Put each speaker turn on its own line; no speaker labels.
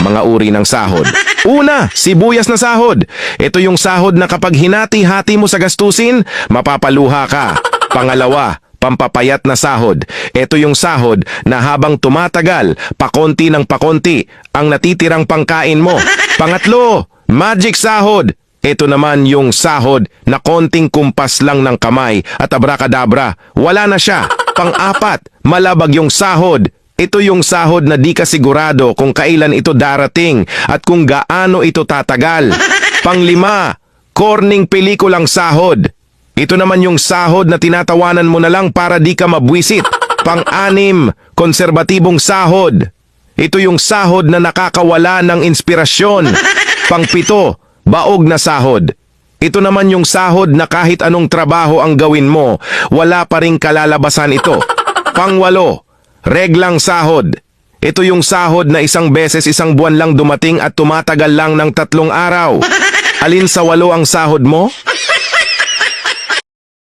Mga uri ng sahod. Una, sibuyas na sahod. Ito yung sahod na kapag hinati-hati mo sa gastusin, mapapaluha ka. Pangalawa, pampapayat na sahod. Ito yung sahod na habang tumatagal, pakonti ng pakonti, ang natitirang pangkain mo. Pangatlo, magic sahod. Ito naman yung sahod na konting kumpas lang ng kamay at abracadabra, wala na siya. Pang-apat, malabag yung sahod. Ito yung sahod na di ka sigurado kung kailan ito darating at kung gaano ito tatagal. Panglima, corning pelikulang sahod. Ito naman yung sahod na tinatawanan mo na lang para di ka mabwisit. Pang-anim, konserbatibong sahod. Ito yung sahod na nakakawala ng inspirasyon. Pang-pito, baog na sahod. Ito naman yung sahod na kahit anong trabaho ang gawin mo, wala pa ring kalalabasan ito. Pang-walo, reglang sahod. Ito yung sahod na isang beses isang buwan lang dumating at tumatagal lang ng 3 araw. Alin sa 8 ang sahod mo?